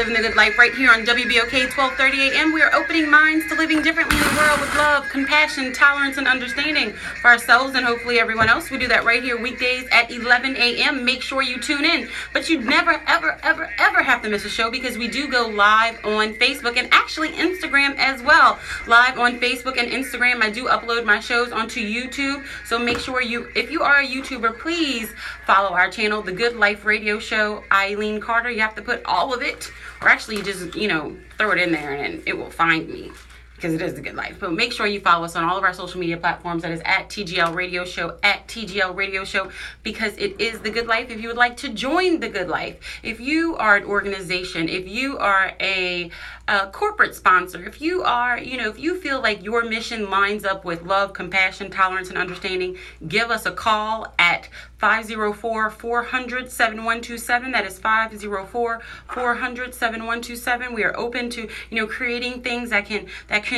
Living the Good Life right here on WBOK 1230 AM. We are opening minds to living differently in the world with love, compassion, tolerance, and understanding for ourselves and hopefully everyone else. We do that right here weekdays at 11 a.m. Make sure you tune in. But you never, ever, ever, ever have to miss a show because we do go live on Facebook and actually Instagram as well. Live on Facebook and Instagram. I do upload my shows onto YouTube. So make sure if you are a YouTuber, please follow our channel, The Good Life Radio Show, Eileen Carter. You have to put all of it, or actually you just, throw it in there and it will find me because it is The Good Life. But make sure you follow us on all of our social media platforms. That is at TGL Radio Show, at TGL Radio Show, because it is The Good Life. If you would like to join The Good Life, if you are an organization, if you are a corporate sponsor, if you are, if you feel like your mission lines up with love, compassion, tolerance, and understanding, give us a call at 504-400-7127. That is 504-400-7127. We are open to, creating things that can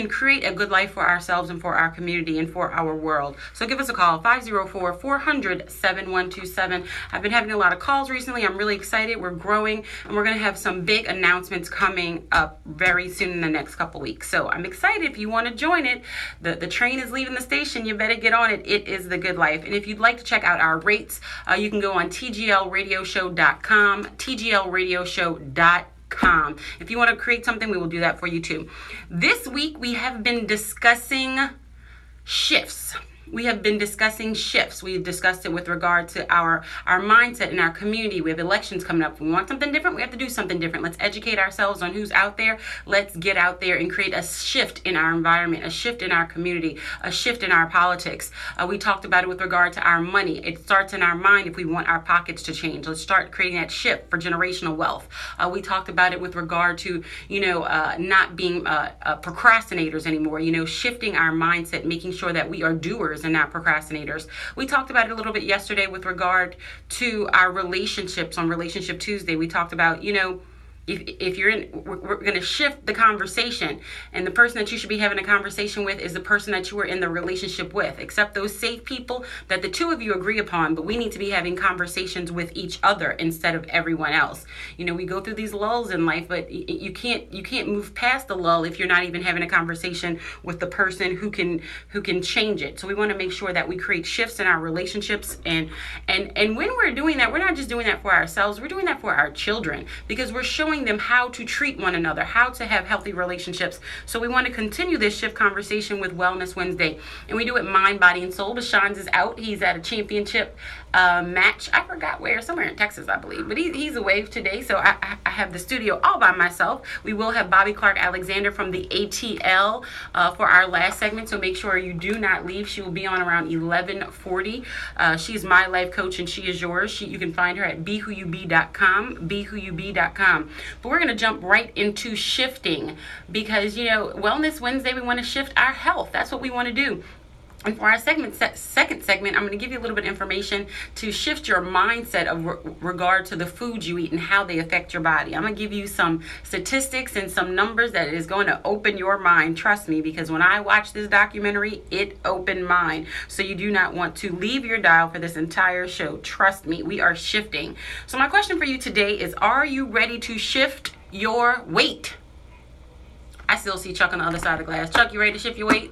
create a good life for ourselves and for our community and for our world. So give us a call, 504-400-7127. I've been having a lot of calls recently. I'm really excited. We're growing, and we're going to have some big announcements coming up very soon in the next couple weeks. So I'm excited. If you want to join it, the train is leaving the station. You better get on it. It is The Good Life. And if you'd like to check out our rates, you can go on tglradioshow.com, tglradioshow.com. If you want to create something, we will do that for you too. This week, we have been discussing shifts. We have been discussing shifts. We've discussed it with regard to our mindset in our community. We have elections coming up. If we want something different, we have to do something different. Let's educate ourselves on who's out there. Let's get out there and create a shift in our environment, a shift in our community, a shift in our politics. We talked about it with regard to our money. It starts in our mind if we want our pockets to change. Let's start creating that shift for generational wealth. We talked about it with regard to, not being procrastinators anymore, shifting our mindset, making sure that we are doers and not procrastinators. We talked about it a little bit yesterday with regard to our relationships on Relationship Tuesday. We talked about, if you're in, we're going to shift the conversation, and the person that you should be having a conversation with is the person that you are in the relationship with. Accept those safe people that the two of you agree upon, but we need to be having conversations with each other instead of everyone else. We go through these lulls in life, but you can't move past the lull if you're not even having a conversation with the person who can change it. So we want to make sure that we create shifts in our relationships, and when we're doing that, we're not just doing that for ourselves, we're doing that for our children, because we're showing them how to treat one another, how to have healthy relationships. So we want to continue this shift conversation with Wellness Wednesday, and we do it mind, body, and soul. Bashan's is out. He's at a championship match. I forgot where, somewhere in Texas, I believe, but he's away today, so I have the studio all by myself. We will have Bobby Clark Alexander from the ATL for our last segment, so make sure you do not leave. She will be on around 11:40. She's my life coach, and she is yours. You can find her at BeWhoYouBe.com, BeWhoYouBe.com. But we're going to jump right into shifting because, Wellness Wednesday, we want to shift our health. That's what we want to do. And for our second segment, I'm going to give you a little bit of information to shift your mindset of regard to the foods you eat and how they affect your body. I'm going to give you some statistics and some numbers that is going to open your mind. Trust me, because when I watched this documentary, it opened mine. So you do not want to leave your dial for this entire show. Trust me, we are shifting. So my question for you today is, are you ready to shift your weight? I still see Chuck on the other side of the glass. Chuck, you ready to shift your weight?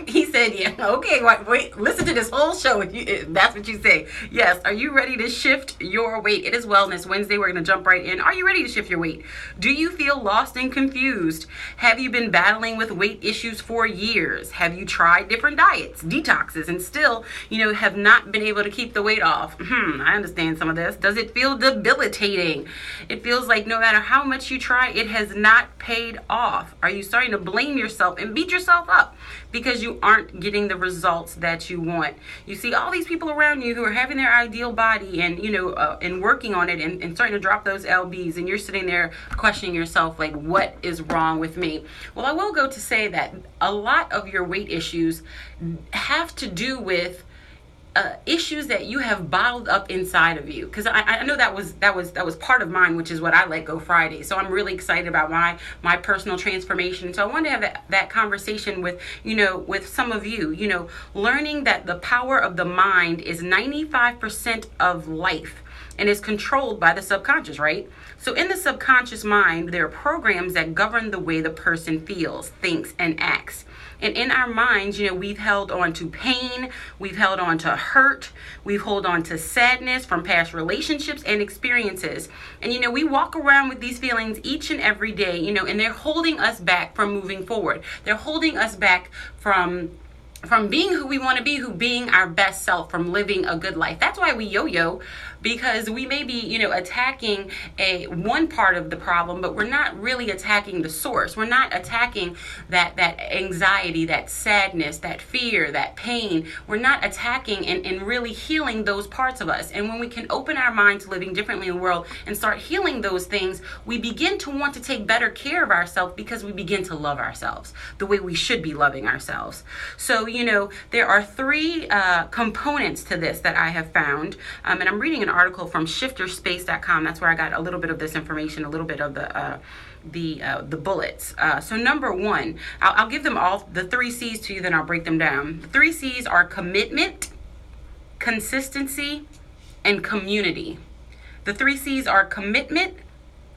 He said, yeah. Okay, wait, listen to this whole show if that's what you say. Yes, are you ready to shift your weight? It is Wellness Wednesday. We're going to jump right in. Are you ready to shift your weight? Do you feel lost and confused? Have you been battling with weight issues for years? Have you tried different diets, detoxes, and still, have not been able to keep the weight off? I understand some of this. Does it feel debilitating? It feels like no matter how much you try, it has not paid off. Are you starting to blame yourself and beat yourself up because you aren't getting the results that you want? You see all these people around you who are having their ideal body and, and working on it and starting to drop those lbs, and you're sitting there questioning yourself like, what is wrong with me? Well, I will go to say that a lot of your weight issues have to do with issues that you have bottled up inside of you, because I know that was part of mine, which is what I Let Go Friday. So I'm really excited about my personal transformation. So I wanted to have that conversation with with some of you, learning that the power of the mind is 95% of life. and is controlled by the subconscious, right? So in the subconscious mind, there are programs that govern the way the person feels, thinks, and acts. And in our minds, we've held on to pain, we've held on to hurt, we've held on to sadness from past relationships and experiences. And, we walk around with these feelings each and every day, and they're holding us back from moving forward. They're holding us back from being who we want to be, being our best self, from living a good life. That's why we yo-yo, because we may be, attacking one part of the problem, but we're not really attacking the source. We're not attacking that anxiety, that sadness, that fear, that pain. We're not attacking and really healing those parts of us. And when we can open our mind to living differently in the world and start healing those things, we begin to want to take better care of ourselves, because we begin to love ourselves the way we should be loving ourselves. So, there are three components to this that I have found. And I'm reading an article from shifterspace.com. That's where I got a little bit of this information, a little bit of the bullets. So number one, I'll give them all the 3 C's to you, then I'll break them down. The 3 C's are commitment, consistency, and community. The 3 C's are commitment,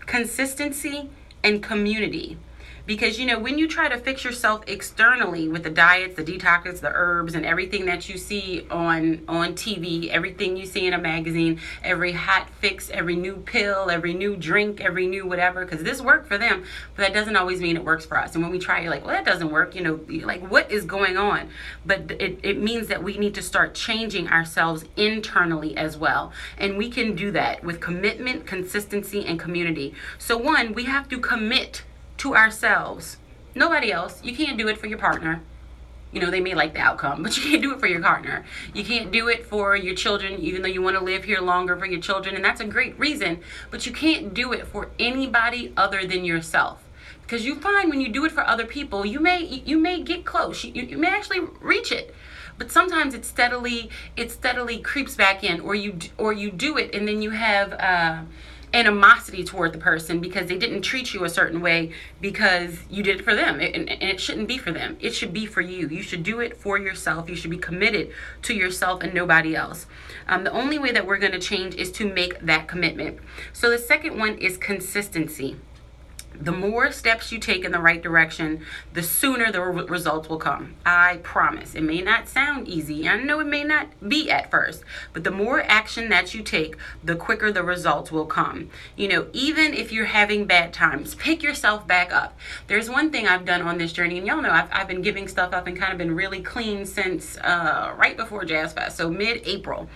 consistency, and community. Because, when you try to fix yourself externally with the diets, the detoxes, the herbs, and everything that you see on TV, everything you see in a magazine, every hot fix, every new pill, every new drink, every new whatever, because this worked for them, but that doesn't always mean it works for us. And when we try, you're like, well, that doesn't work, like, what is going on? But it means that we need to start changing ourselves internally as well. And we can do that with commitment, consistency, and community. So one, we have to commit to ourselves. Nobody else. You can't do it for your partner. They may like the outcome, but you can't do it for your partner. You can't do it for your children, even though you want to live here longer for your children, and that's a great reason, but you can't do it for anybody other than yourself. Because you find when you do it for other people, you may get close. You may actually reach it. But sometimes it steadily creeps back in, or you do it and then you have animosity toward the person because they didn't treat you a certain way because you did it for them, and it shouldn't be for them. It should be for you. You should do it for yourself. You should be committed to yourself and nobody else. The only way that we're going to change is to make that commitment. So the second one is consistency. The more steps you take in the right direction, the sooner the results will come. I promise. It may not sound easy. I know it may not be at first, but the more action that you take, the quicker the results will come. Even if you're having bad times, pick yourself back up. There's one thing I've done on this journey, and y'all know I've been giving stuff up and kind of been really clean since right before Jazz Fest, so mid-April.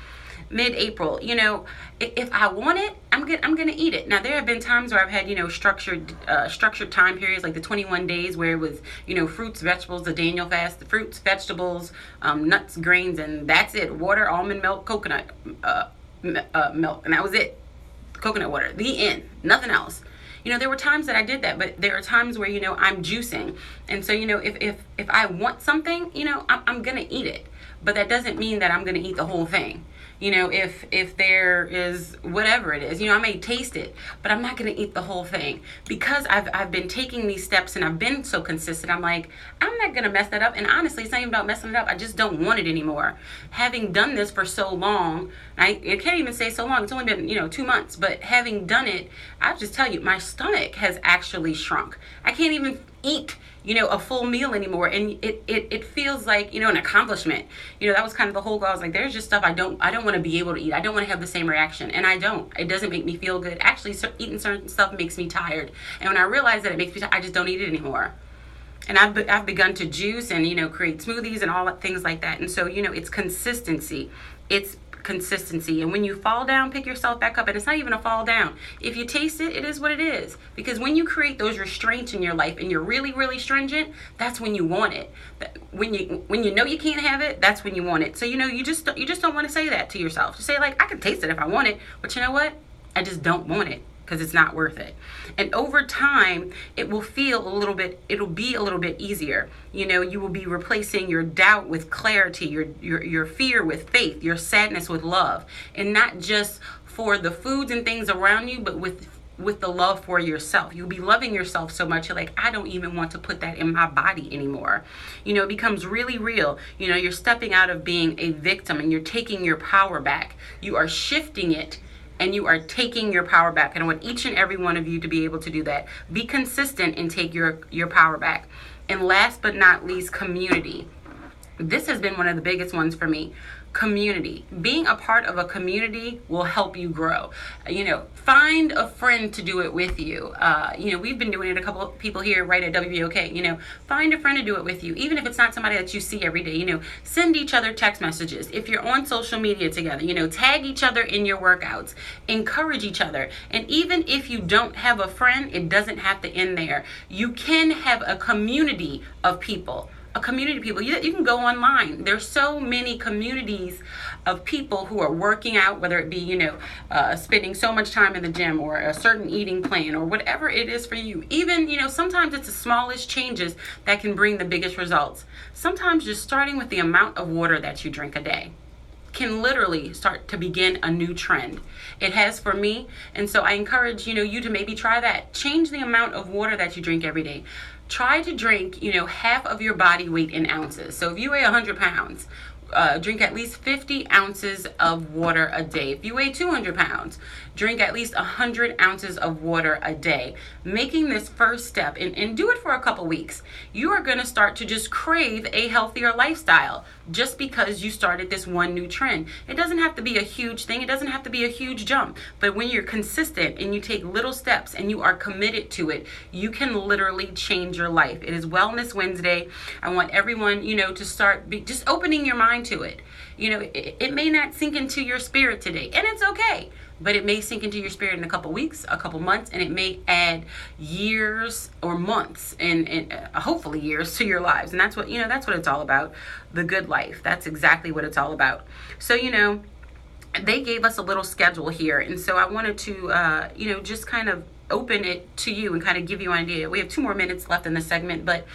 If I want it, I'm gonna eat it. Now there have been times where I've had structured time periods, like the 21 days where it was fruits, vegetables, the Daniel fast, the fruits, vegetables, nuts, grains, and that's it. Water, almond milk, coconut milk, and that was it. Coconut water, the end, nothing else. There were times that I did that, but there are times where I'm juicing, and so if I want something, I'm gonna eat it, but that doesn't mean that I'm gonna eat the whole thing. If there is whatever it is, I may taste it, but I'm not going to eat the whole thing because I've been taking these steps and I've been so consistent. I'm like, I'm not going to mess that up. And honestly, it's not even about messing it up. I just don't want it anymore. Having done this for so long, I can't even say so long. It's only been, 2 months, but having done it, I'll just tell you, my stomach has actually shrunk. I can't even eat a full meal anymore, and it feels like an accomplishment. That was kind of the whole goal. I was like, there's just stuff I don't want to be able to eat. I don't want to have the same reaction, and I don't. It doesn't make me feel good. Actually, eating certain stuff makes me tired, and when I realize that it makes me tired, I just don't eat it anymore. And I've begun to juice and create smoothies and all that, things like that. And so it's consistency. It's consistency. And when you fall down, pick yourself back up. And it's not even a fall down. If you taste it, it is what it is. Because when you create those restraints in your life and you're really, really stringent, that's when you want it. When you know you can't have it, that's when you want it. So you just don't want to say that to yourself. Just say, like, I can taste it if I want it, but you know what? I just don't want it, because it's not worth it. And over time, it'll be a little bit easier. You will be replacing your doubt with clarity, your fear with faith, your sadness with love, and not just for the foods and things around you, but with the love for yourself. You'll be loving yourself so much, you're like, I don't even want to put that in my body anymore. It becomes really real. You're stepping out of being a victim and you're taking your power back. You are shifting it and you are taking your power back. And I want each and every one of you to be able to do that. Be consistent and take your power back. And last but not least, community. This has been one of the biggest ones for me. Community. Being a part of a community will help you grow. Find a friend to do it with you. We've been doing it, a couple of people here right at WBOK. Find a friend to do it with you, even if it's not somebody that you see every day. Send each other text messages. If you're on social media together, tag each other in your workouts. Encourage each other. And even if you don't have a friend, it doesn't have to end there. You can have a community of people. You can go online. There's so many communities of people who are working out, whether it be spending so much time in the gym or a certain eating plan or whatever it is for you. Even sometimes it's the smallest changes that can bring the biggest results. Sometimes just starting with the amount of water that you drink a day can literally start to begin a new trend. It has for me, and so I encourage you to maybe try that. Change the amount of water that you drink every day. Try to drink half of your body weight in ounces. So if you weigh 100 pounds, drink at least 50 ounces of water a day. If you weigh 200 pounds, drink at least 100 ounces of water a day. Making this first step, and do it for a couple weeks, you are going to start to just crave a healthier lifestyle just because you started this one new trend. It doesn't have to be a huge thing. It doesn't have to be a huge jump. But when you're consistent and you take little steps and you are committed to it, you can literally change your life. It is Wellness Wednesday. I want everyone, to start just opening your mind to it. It may not sink into your spirit today, and it's okay. But it may sink into your spirit in a couple weeks, a couple months, and it may add years or months and hopefully years to your lives. And that's what it's all about. The good life. That's exactly what it's all about. So, they gave us a little schedule here. And so I wanted to, just kind of open it to you and kind of give you an idea. We have 2 more minutes left in the segment, but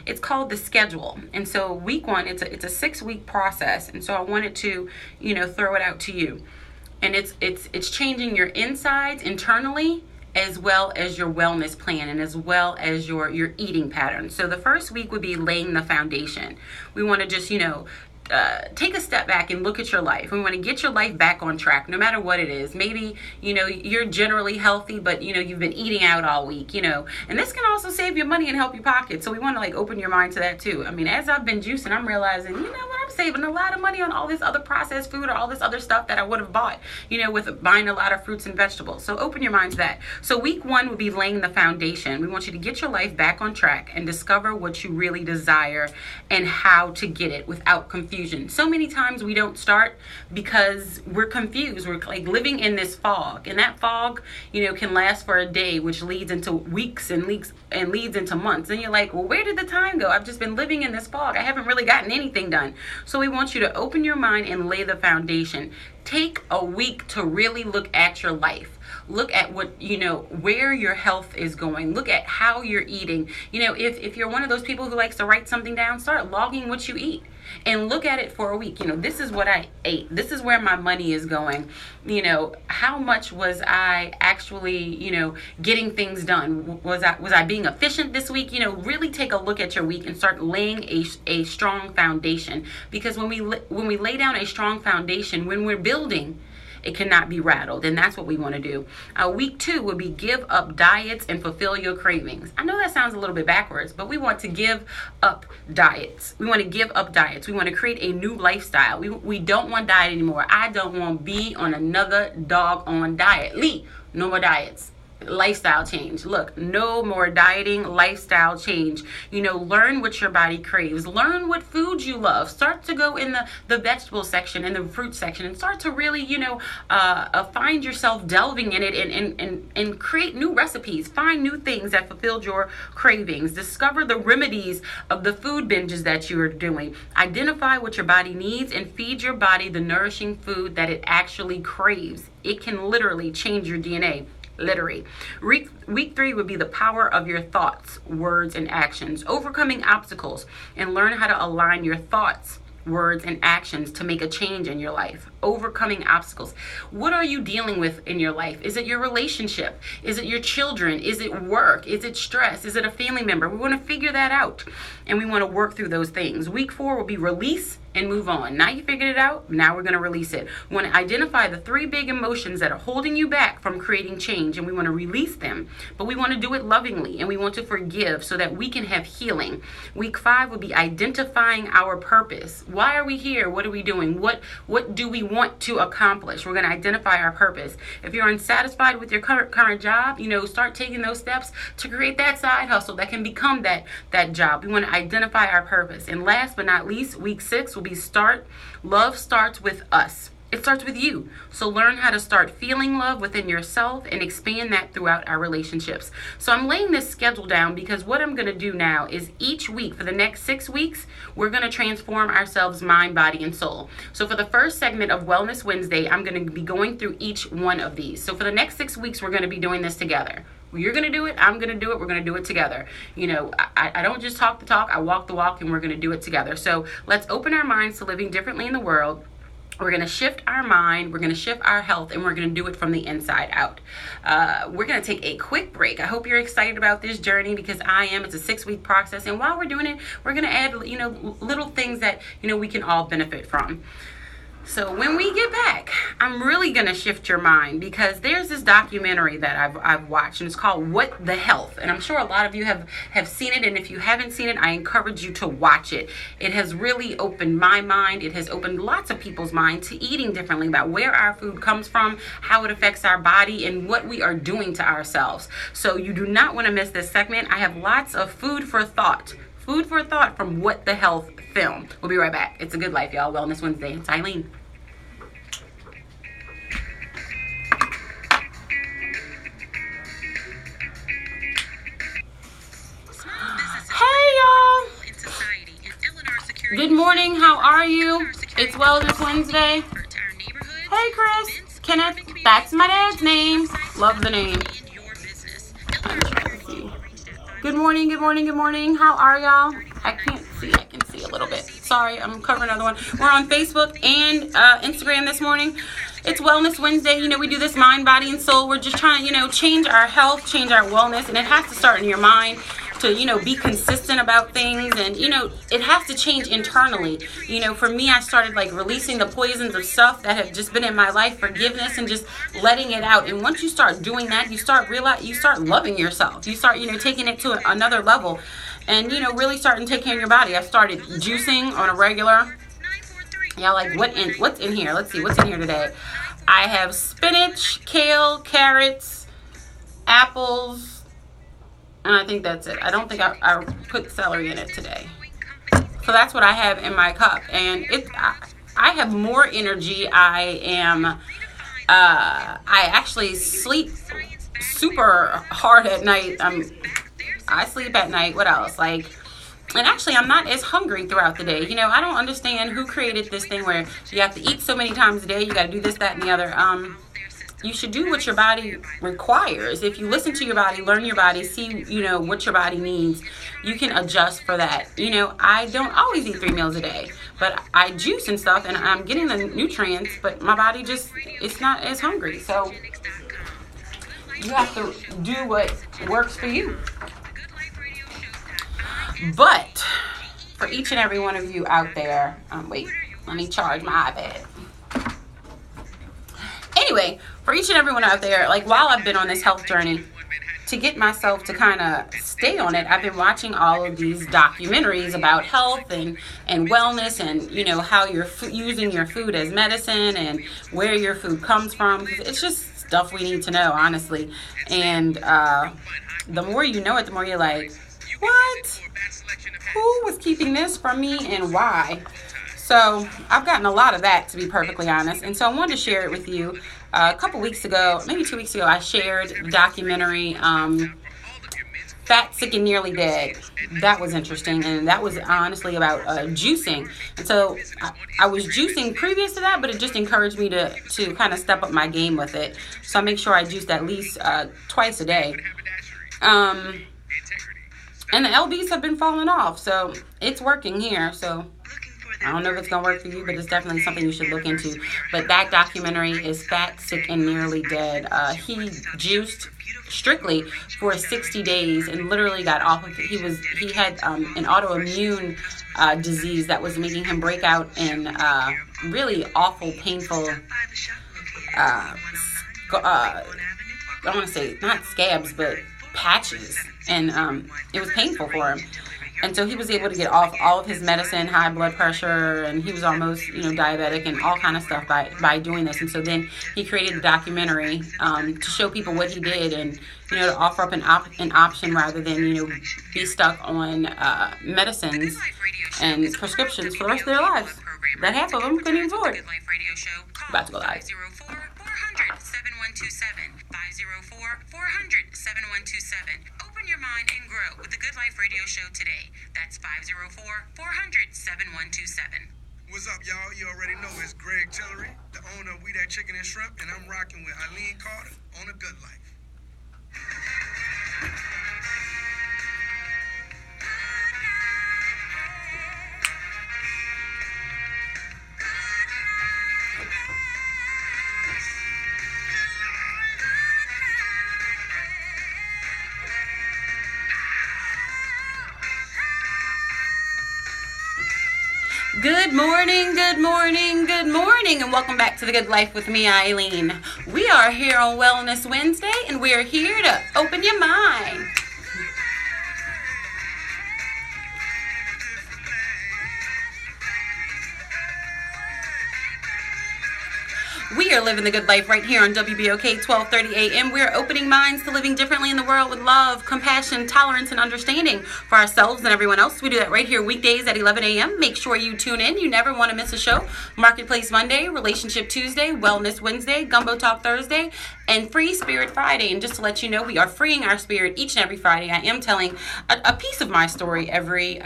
it's called the schedule. And so week 1, it's a 6-week process. And so I wanted to, throw it out to you. And it's changing your insides internally, as well as your wellness plan and as well as your eating patterns. So the first week would be laying the foundation. We want to just, take a step back and look at your life. We want to get your life back on track, no matter what it is. Maybe, you're generally healthy, but, you've been eating out all week, and this can also save your money and help your pocket. So we want to open your mind to that too. I mean, as I've been juicing, I'm realizing, I'm saving a lot of money on all this other processed food or all this other stuff that I would have bought, with buying a lot of fruits and vegetables. So open your mind to that. So week 1 would be laying the foundation. We want you to get your life back on track and discover what you really desire and how to get it without confusion. So many times we don't start because we're confused. We're living in this fog, and that fog, can last for a day, which leads into weeks and leads into months. And you're like, well, where did the time go? I've just been living in this fog. I haven't really gotten anything done. So we want you to open your mind and lay the foundation. Take a week to really look at your life. Look at what, where your health is going. Look at how you're eating. If you're one of those people who likes to write something down, start logging what you eat and look at it for a week. This is what I ate. This is where my money is going. How much was I actually, getting things done? Was I being efficient this week? Really take a look at your week and start laying a strong foundation. Because when we lay down a strong foundation, when we're building, it cannot be rattled, and that's what we want to do. Week 2 would be give up diets and fulfill your cravings. I know that sounds a little bit backwards, but we want to give up diets. We want to give up diets. We want to create a new lifestyle. We don't want diet anymore. I don't want to be on another doggone diet. Lee, no more diets. Lifestyle change. Look, no more dieting, lifestyle change. Learn what your body craves. Learn what foods you love. Start to go in the vegetable section and the fruit section and start to really, find yourself delving in it and create new recipes. Find new things that fulfilled your cravings. Discover the remedies of the food binges that you are doing. Identify what your body needs and feed your body the nourishing food that it actually craves. It can literally change your DNA. Literally. Week 3 would be the power of your thoughts, words, and actions. Overcoming obstacles and learn how to align your thoughts, words, and actions to make a change in your life. Overcoming obstacles. What are you dealing with in your life? Is it your relationship? Is it your children? Is it work? Is it stress? Is it a family member? We want to figure that out, and we want to work through those things. Week 4 will be release and move on. Now you figured it out. Now we're going to release it. We want to identify the 3 big emotions that are holding you back from creating change, and we want to release them. But we want to do it lovingly, and we want to forgive so that we can have healing. Week 5 will be identifying our purpose. Why are we here? What are we doing? What do we want to accomplish? We're going to identify our purpose. If you're unsatisfied with your current job, start taking those steps to create that side hustle that can become that job. We want to identify our purpose. And last but not least, week 6 will be love starts with us. It starts with you. So learn how to start feeling love within yourself and expand that throughout our relationships. So I'm laying this schedule down because what I'm going to do now is each week for the next 6 weeks, we're going to transform ourselves mind, body, and soul. So for the first segment of Wellness Wednesday, I'm going to be going through each one of these. So for the next 6 weeks, we're going to be doing this together. You're going to do it. I'm going to do it. We're going to do it together. I don't just talk the talk. I walk the walk, and we're going to do it together. So let's open our minds to living differently in the world. We're going to shift our mind, we're going to shift our health, and we're going to do it from the inside out. We're going to take a quick break. I hope you're excited about this journey because I am. It's a 6-week process. And while we're doing it, we're going to add, little things that, we can all benefit from. So when we get back, I'm really going to shift your mind because there's this documentary that I've watched, and it's called What the Health. And I'm sure a lot of you have seen it. And if you haven't seen it, I encourage you to watch it. It has really opened my mind. It has opened lots of people's mind to eating differently, about where our food comes from, how it affects our body, and what we are doing to ourselves. So you do not want to miss this segment. I have lots of food for thought. Food for thought from What the Health film. We'll be right back. It's a good life, y'all. Wellness Wednesday. It's Eileen. Good morning, how are you? It's Wellness Wednesday. Hey Chris, Kenneth, that's my dad's name. Love the name. Good morning, good morning, good morning. How are y'all? I can't see, I can see a little bit. Sorry, I'm covering another one. We're on Facebook and Instagram this morning. It's Wellness Wednesday. We do this mind, body, and soul. We're just trying to, change our health, change our wellness, and it has to start in your mind. To, be consistent about things, and, it has to change internally. For me, I started releasing the poisons of stuff that have just been in my life, forgiveness, and just letting it out. And once you start doing that, you start loving yourself. You start, taking it to another level and, really starting to take care of your body. I started juicing on a regular. Yeah, what's in here? Let's see, what's in here today? I have spinach, kale, carrots, apples, and I think that's it. I don't think I put celery in it today. So that's what I have in my cup. And I have more energy. I actually sleep super hard at night. I sleep at night. What else? And actually, I'm not as hungry throughout the day. I don't understand who created this thing where you have to eat so many times a day. You got to do this, that, and the other. You should do what your body requires. If you listen to your body, learn your body, see, what your body needs, you can adjust for that. I don't always eat 3 meals a day, but I juice and stuff, and I'm getting the nutrients, but my body it's not as hungry. So you have to do what works for you. But for each and every one of you out there, wait, let me charge my iPad. Anyway, for each and everyone out there, while I've been on this health journey, to get myself to kind of stay on it, I've been watching all of these documentaries about health and wellness and, how you're using your food as medicine and where your food comes from. It's just stuff we need to know, honestly. And the more you know it, the more you're like, what? Who was keeping this from me and why? So I've gotten a lot of that, to be perfectly honest. And so I wanted to share it with you. A couple weeks ago, maybe 2 weeks ago, I shared the documentary Fat, Sick, and Nearly Dead. That was interesting. And that was honestly about juicing. And so I was juicing previous to that, but it just encouraged me to kind of step up my game with it. So I make sure I juiced at least twice a day. And the LBs have been falling off. So it's working here. So I don't know if it's going to work for you, but it's definitely something you should look into. But that documentary is Fat, Sick, and Nearly Dead. He juiced strictly for 60 days and literally got off of it. He had an autoimmune disease that was making him break out in really awful, painful, I want to say not scabs, but patches, and it was painful for him. And so he was able to get off all of his medicine, high blood pressure, and he was almost, diabetic and all kind of stuff by doing this. And so then he created a documentary to show people what he did and, to offer up an option rather than, be stuck on medicines and prescriptions for the rest of their lives that half of them couldn't even afford. About to go live. 504-400-7127. Open your mind and grow with the Good Life Radio Show today. That's 504-400-7127. What's up, y'all? You already know it's Greg Tillery, the owner of We That Chicken and Shrimp, and I'm rocking with Eileen Carter on A Good Life. Good morning, good morning, good morning, and welcome back to The Good Life with me, Eileen. We are here on Wellness Wednesday, and we are here to open your mind. We are living the good life right here on WBOK 1230 AM. We're opening minds to living differently in the world with love, compassion, tolerance, and understanding for ourselves and everyone else. We do that right here weekdays at 11 a.m. Make sure you tune in. You never want to miss a show. Marketplace Monday, Relationship Tuesday, Wellness Wednesday, Gumbo Talk Thursday, and Free Spirit Friday. And just to let you know, we are freeing our spirit each and every Friday. I am telling a piece of my story every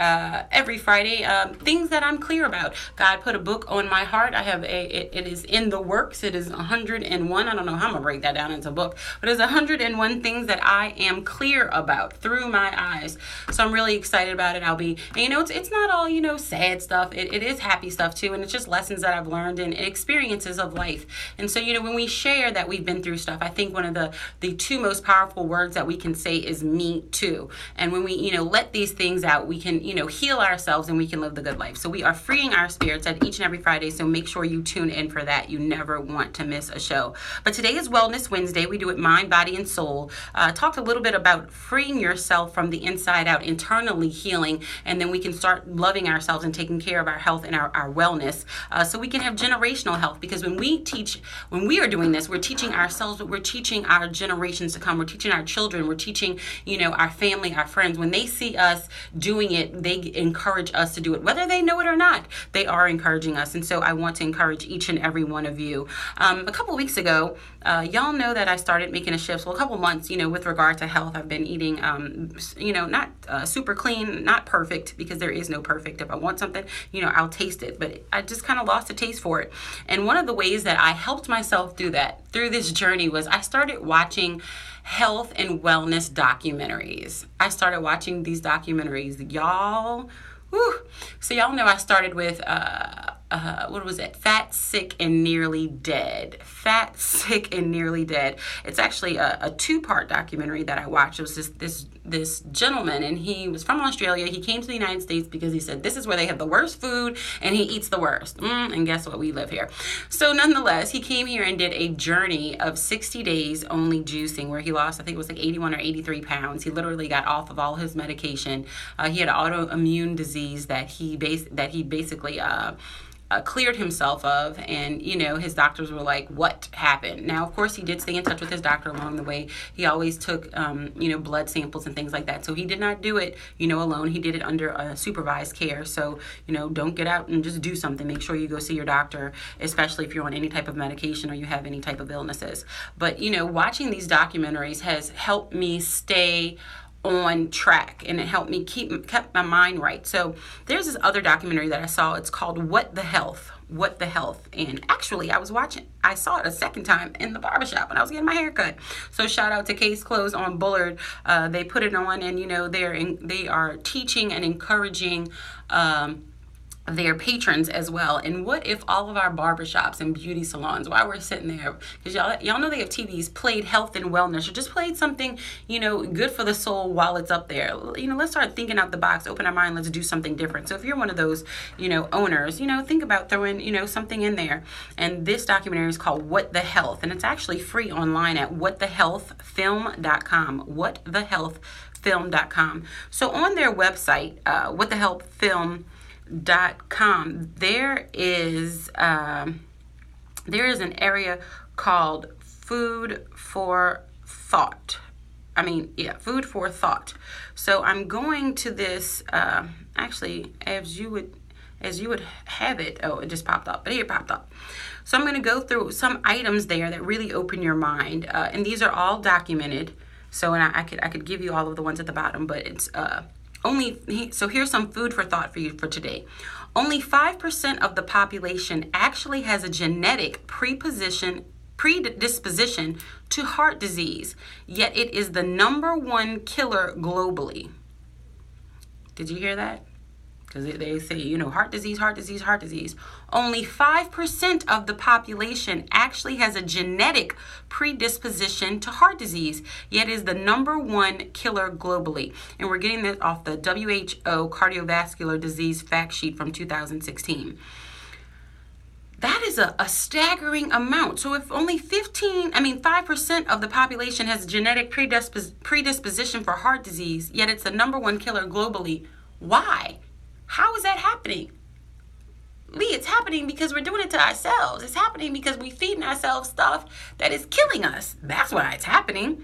Friday, things that I'm clear about. God put a book on my heart. It is in the works. It is 101. I don't know how I'm going to break that down into a book, but it's 101 things that I am clear about through my eyes. So I'm really excited about it. It's not all, sad stuff. It is happy stuff too. And it's just lessons that I've learned and experiences of life. And so, when we share that we've been through stuff, I think one of the two most powerful words that we can say is me too. And when we, let these things out, we can, heal ourselves and we can live the good life. So we are freeing our spirits at each and every Friday. So make sure you tune in for that. You never want to miss a show. But today is Wellness Wednesday. We do it mind, body, and soul. Talked a little bit about freeing yourself from the inside out, internally healing, and then we can start loving ourselves and taking care of our health and our wellness, so we can have generational health. Because when we are doing this, we're teaching ourselves, but we're teaching our generations to come. We're teaching our children. We're teaching, our family, our friends. When they see us doing it, they encourage us to do it. Whether they know it or not, they are encouraging us. And so I want to encourage each and every one of you. A couple of weeks ago, y'all know that I started making a shift. Well, a couple months, with regard to health, I've been eating, not super clean, not perfect, because there is no perfect. If I want something, I'll taste it. But I just kind of lost a taste for it. And one of the ways that I helped myself do that through this journey was I started watching health and wellness documentaries. I started watching these documentaries, y'all. Whew. So y'all know I started with what was it? Fat, Sick, and Nearly Dead. Fat, Sick, and Nearly Dead. It's actually a two-part documentary that I watched. It was this gentleman, and he was from Australia. He came to the United States because he said this is where they have the worst food, and he eats the worst. And guess what? We live here. So nonetheless, he came here and did a journey of 60 days only juicing, where he lost, I think it was like 81 or 83 pounds. He literally got off of all his medication. He had autoimmune disease that he basically cleared himself of, and his doctors were like, what happened? Now, of course, he did stay in touch with his doctor along the way. He always took blood samples and things like that. So he did not do it alone. He did it under supervised care. So don't get out and just do something. Make sure you go see your doctor, especially if you're on any type of medication or you have any type of illnesses. But watching these documentaries has helped me stay on track, and it helped me kept my mind right. So there's this other documentary that I saw. It's called What the Health. And actually I saw it a second time in the barbershop when I was getting my hair cut. So shout out to Case Clothes on Bullard. They put it on, and they are teaching and encouraging their patrons as well. And what if all of our barbershops and beauty salons, while we're sitting there, because y'all know they have TVs, played health and wellness, or just played something, good for the soul while it's up there. Let's start thinking out the box, open our mind, let's do something different. So if you're one of those, owners, think about throwing, something in there. And this documentary is called What the Health, and it's actually free online at whatthehealthfilm.com, whatthehealthfilm.com. So on their website, whatthehealthfilm.com, there is an area called Food for Thought. Food for Thought. So I'm going to this, actually, as you would have it. Oh, it just popped up. But here it popped up. So I'm going to go through some items there that really open your mind. And these are all documented. So, and I could give you all of the ones at the bottom, but it's, so here's some food for thought for you for today. Only 5% of the population actually has a genetic predisposition to heart disease, yet it is the #1 killer globally. Did you hear that? Because they say, heart disease. Only 5% of the population actually has a genetic predisposition to heart disease, yet is the #1 killer globally. And we're getting this off the WHO cardiovascular disease fact sheet from 2016. That is a staggering amount. So if only 5% of the population has a genetic predisposition for heart disease, yet it's the #1 killer globally, why? How is that happening? Lee, it's happening because we're doing it to ourselves. It's happening because we're feeding ourselves stuff that is killing us. That's why it's happening.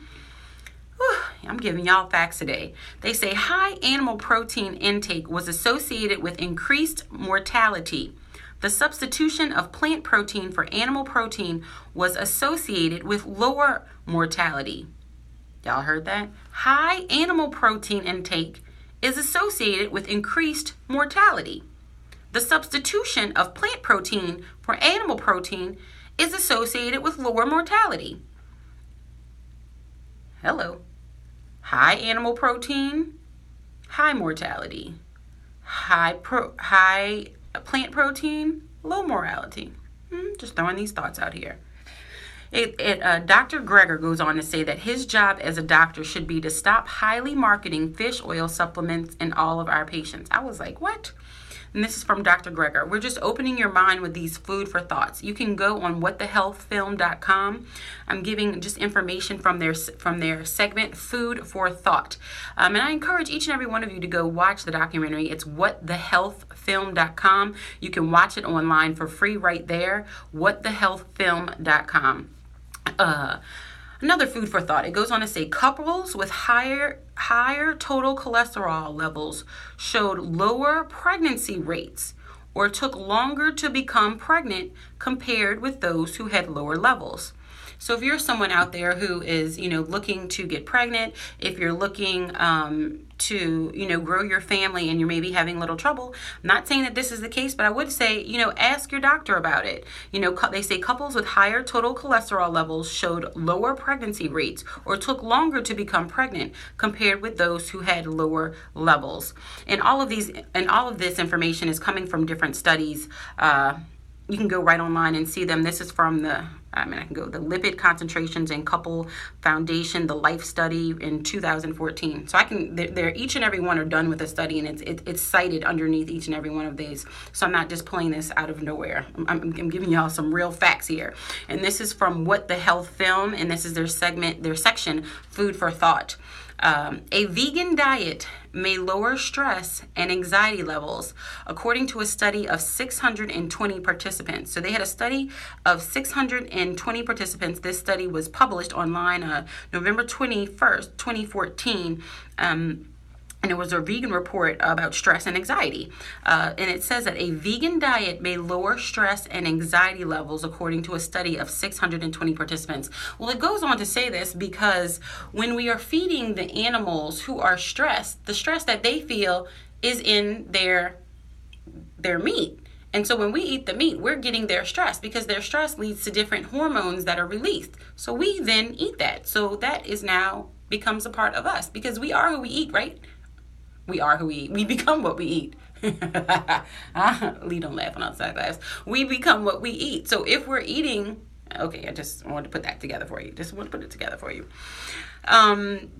Whew, I'm giving y'all facts today. They say high animal protein intake was associated with increased mortality. The substitution of plant protein for animal protein was associated with lower mortality. Y'all heard that? High animal protein intake is associated with increased mortality. The substitution of plant protein for animal protein is associated with lower mortality. Hello. High animal protein, high mortality. High plant protein, low mortality. Just throwing these thoughts out here. Dr. Greger goes on to say that his job as a doctor should be to stop highly marketing fish oil supplements in all of our patients. I was like, what? And this is from Dr. Greger. We're just opening your mind with these food for thoughts. You can go on whatthehealthfilm.com. I'm giving just information from their segment, Food for Thought. And I encourage each and every one of you to go watch the documentary. It's whatthehealthfilm.com. You can watch it online for free right there, whatthehealthfilm.com. Another food for thought. It goes on to say couples with higher total cholesterol levels showed lower pregnancy rates or took longer to become pregnant compared with those who had lower levels. So if you're someone out there who is, looking to get pregnant, if you're looking to, grow your family and you're maybe having a little trouble, I'm not saying that this is the case, but I would say, ask your doctor about it. They say couples with higher total cholesterol levels showed lower pregnancy rates or took longer to become pregnant compared with those who had lower levels. And all of this information is coming from different studies. You can go right online and see them. This is from the Lipid Concentrations in Couple Foundation, the Life Study in 2014. So they're each and every one are done with a study, and it's cited underneath each and every one of these. So I'm not just pulling this out of nowhere. I'm giving y'all some real facts here. And this is from What the Health Film, and this is their section, Food for Thought. A vegan diet may lower stress and anxiety levels, according to a study of 620 participants. So they had a study of 620 participants. This study was published online November 21st, 2014. And it was a vegan report about stress and anxiety. And it says that a vegan diet may lower stress and anxiety levels according to a study of 620 participants. Well, it goes on to say this because when we are feeding the animals who are stressed, the stress that they feel is in their meat. And so when we eat the meat, we're getting their stress because their stress leads to different hormones that are released. So we then eat that. So that is now becomes a part of us because we are who we eat, right? We are who we eat. We become what we eat. Lee, don't laugh on outside laughs. We become what we eat. So if we're eating, okay, I just wanted to put that together for you. Just want to put it together for you.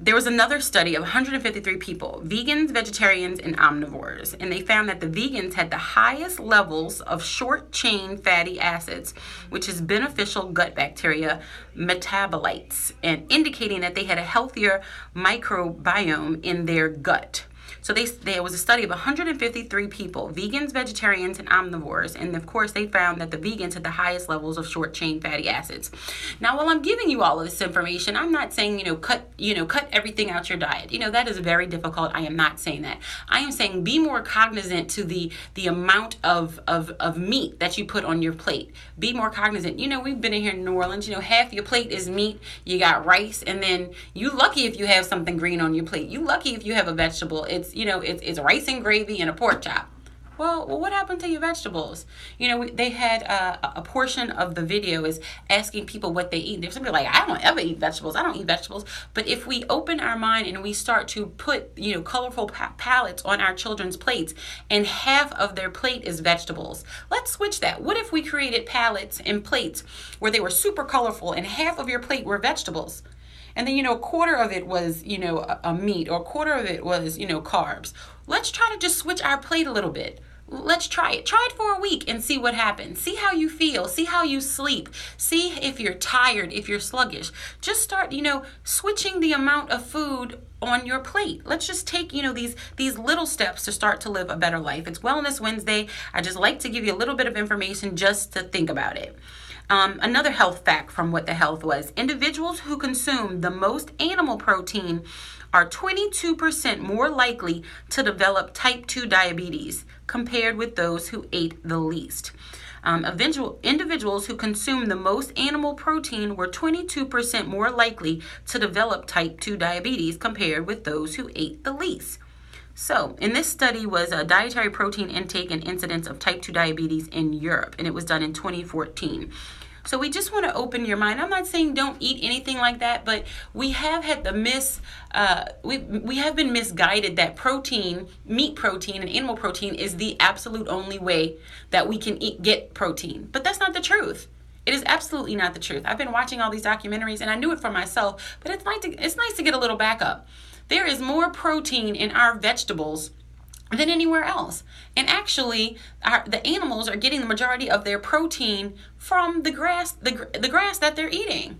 There was another study of 153 people, vegans, vegetarians, and omnivores, and they found that the vegans had the highest levels of short-chain fatty acids, which is beneficial gut bacteria metabolites, and indicating that they had a healthier microbiome in their gut. So there was a study of 153 people, vegans, vegetarians, and omnivores. And of course, they found that the vegans had the highest levels of short chain fatty acids. Now, while I'm giving you all of this information, I'm not saying, cut everything out your diet. That is very difficult. I am not saying that. I am saying be more cognizant to the amount of meat that you put on your plate. Be more cognizant. We've been in here in New Orleans, half your plate is meat. You got rice, and then you lucky if you have something green on your plate. You lucky if you have a vegetable. It's rice and gravy and a pork chop. Well, what happened to your vegetables? They had a portion of the video is asking people what they eat. There's somebody like, I don't ever eat vegetables. I don't eat vegetables. But if we open our mind and we start to put, colorful palettes on our children's plates, and half of their plate is vegetables, let's switch that. What if we created palettes and plates where they were super colorful and half of your plate were vegetables? And then, a quarter of it was, a meat, or a quarter of it was, carbs. Let's try to just switch our plate a little bit. Let's try it. Try it for a week and see what happens. See how you feel. See how you sleep. See if you're tired, if you're sluggish. Just start, switching the amount of food on your plate. Let's just take, these little steps to start to live a better life. It's Wellness Wednesday. I just like to give you a little bit of information just to think about it. Another health fact from What the Health was, individuals who consume the most animal protein are 22% more likely to develop type 2 diabetes compared with those who ate the least. Individuals who consume the most animal protein were 22% more likely to develop type 2 diabetes compared with those who ate the least. So, in this study was a dietary protein intake and incidence of type 2 diabetes in Europe, and it was done in 2014. So we just want to open your mind. I'm not saying don't eat anything like that, but we have had the we have been misguided that meat protein and animal protein is the absolute only way that we can get protein. But that's not the truth. It is absolutely not the truth. I've been watching all these documentaries and I knew it for myself, but it's nice to get a little backup. There is more protein in our vegetables than anywhere else. And actually, the animals are getting the majority of their protein from the grass, the grass that they're eating.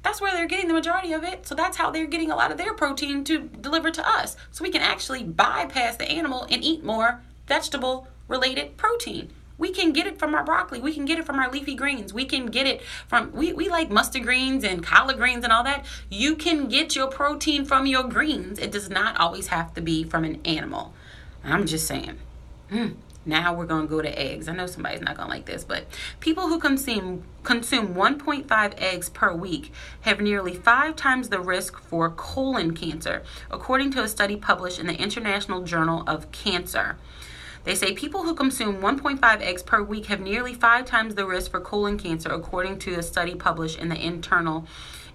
That's where they're getting the majority of it. So that's how they're getting a lot of their protein to deliver to us. So we can actually bypass the animal and eat more vegetable-related protein. We can get it from our broccoli. We can get it from our leafy greens. We can get it from, we like mustard greens and collard greens and all that. You can get your protein from your greens. It does not always have to be from an animal. I'm just saying. Now we're going to go to eggs. I know somebody's not going to like this, but people who consume 1.5 eggs per week have nearly 5 times the risk for colon cancer, according to a study published in the International Journal of Cancer. They say people who consume 1.5 eggs per week have nearly 5 times the risk for colon cancer, according to a study published in the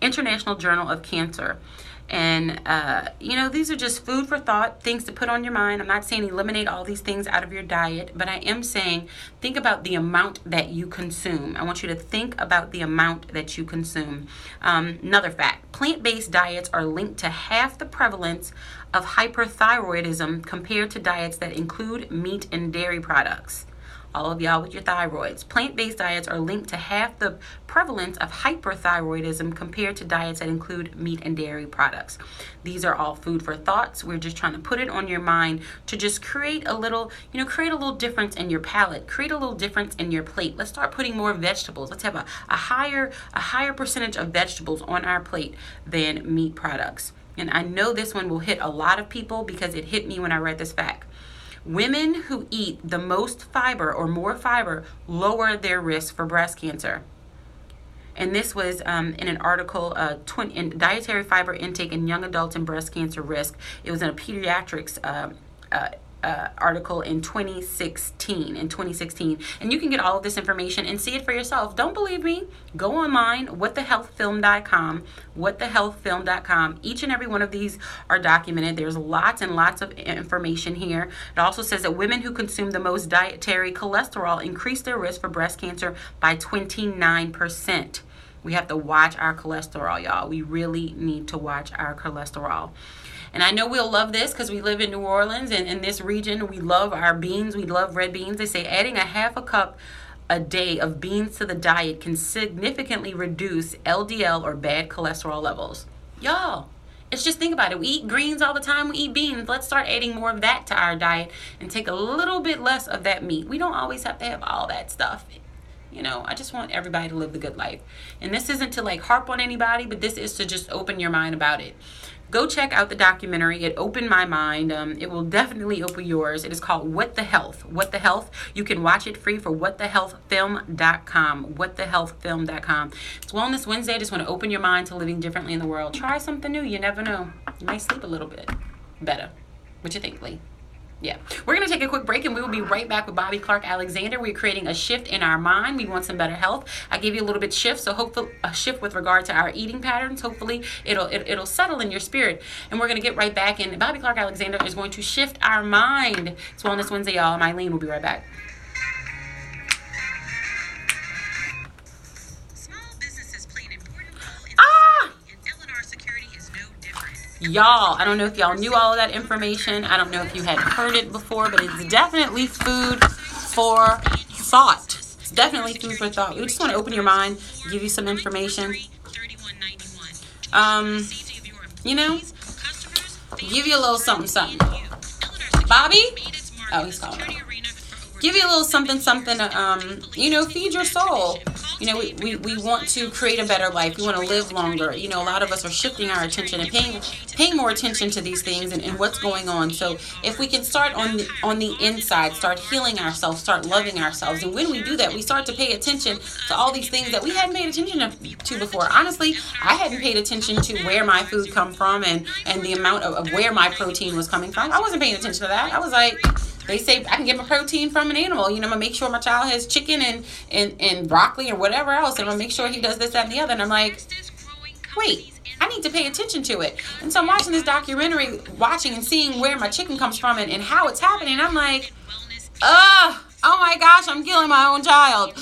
International Journal of Cancer. And, these are just food for thought, things to put on your mind. I'm not saying eliminate all these things out of your diet, but I am saying think about the amount that you consume. I want you to think about the amount that you consume. Another fact, plant-based diets are linked to half the prevalence of hyperthyroidism compared to diets that include meat and dairy products. All of y'all with your thyroids. Plant-based diets are linked to half the prevalence of hyperthyroidism compared to diets that include meat and dairy products. These are all food for thoughts. We're just trying to put it on your mind to just create a little difference in your palate, create a little difference in your plate. Let's start putting more vegetables. Let's have a higher percentage of vegetables on our plate than meat products. And I know this one will hit a lot of people because it hit me when I read this fact. Women who eat the most fiber or more fiber lower their risk for breast cancer. And this was in an article, in dietary fiber intake in young adults and breast cancer risk. It was in a pediatrics article in 2016. And you can get all of this information and see it for yourself. Don't believe me? Go online, whatthehealthfilm.com. Each and every one of these are documented. There's lots and lots of information here. It also says that women who consume the most dietary cholesterol increase their risk for breast cancer by 29%. We have to watch our cholesterol, y'all. We really need to watch our cholesterol. And I know we'll love this because we live in New Orleans, and in this region, we love our beans. We love red beans. They say adding a half a cup a day of beans to the diet can significantly reduce LDL or bad cholesterol levels. Y'all, it's just think about it. We eat greens all the time. We eat beans. Let's start adding more of that to our diet and take a little bit less of that meat. We don't always have to have all that stuff. You know, I just want everybody to live the good life. And this isn't to like harp on anybody, but this is to just open your mind about it. Go check out the documentary. It opened my mind. It will definitely open yours. It is called What the Health. What the Health. You can watch it free for whatthehealthfilm.com. Whatthehealthfilm.com. It's Wellness Wednesday. I just want to open your mind to living differently in the world. Try something new. You never know. You might sleep a little bit better. What you think, Lee? Yeah. We're going to take a quick break and we will be right back with Bobby Clark Alexander. We're creating a shift in our mind. We want some better health. I gave you a little bit shift, so hopefully a shift with regard to our eating patterns. Hopefully it'll settle in your spirit. And we're going to get right back in. Bobby Clark Alexander is going to shift our mind. It's Wellness Wednesday, y'all. I'm Eileen. We'll be right back. Y'all, I don't know if y'all knew all of that information. I don't know if you had heard it before, but it's definitely food for thought. It's definitely food for thought. We just want to open your mind, give you some information. You know, give you a little something. Bobby? Oh, he's calling. Give you a little something, you know, feed your soul. You know, we want to create a better life. We want to live longer. You know, a lot of us are shifting our attention and paying more attention to these things and what's going on. So if we can start on the inside, start healing ourselves, start loving ourselves. And when we do that, we start to pay attention to all these things that we hadn't paid attention to before. Honestly, I hadn't paid attention to where my food come from and the amount of where my protein was coming from. I wasn't paying attention to that. I was like, they say I can get my protein from an animal. You know, I'm going to make sure my child has chicken and broccoli or whatever else. And I'm going to make sure he does this, that, and the other. And I'm like, wait, I need to pay attention to it. And so I'm watching this documentary, watching and seeing where my chicken comes from and how it's happening. I'm like, oh my gosh, I'm killing my own child.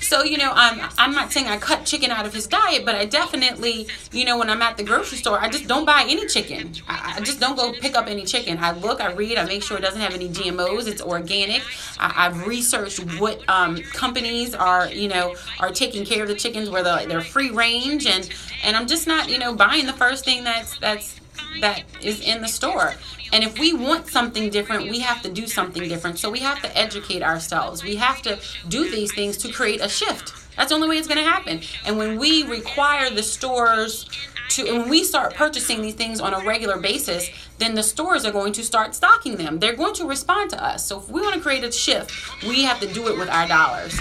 So, you know, I'm not saying I cut chicken out of his diet, but I definitely, you know, when I'm at the grocery store, I just don't buy any chicken. I just don't go pick up any chicken. I look, I read, I make sure it doesn't have any GMOs. It's organic. I've researched what companies are taking care of the chickens where they're free range, and I'm just not, you know, buying the first thing that is in the store. And if we want something different, we have to do something different. So we have to educate ourselves. We have to do these things to create a shift. That's the only way it's going to happen. And when we require the stores and when we start purchasing these things on a regular basis, then the stores are going to start stocking them. They're going to respond to us. So if we want to create a shift, we have to do it with our dollars.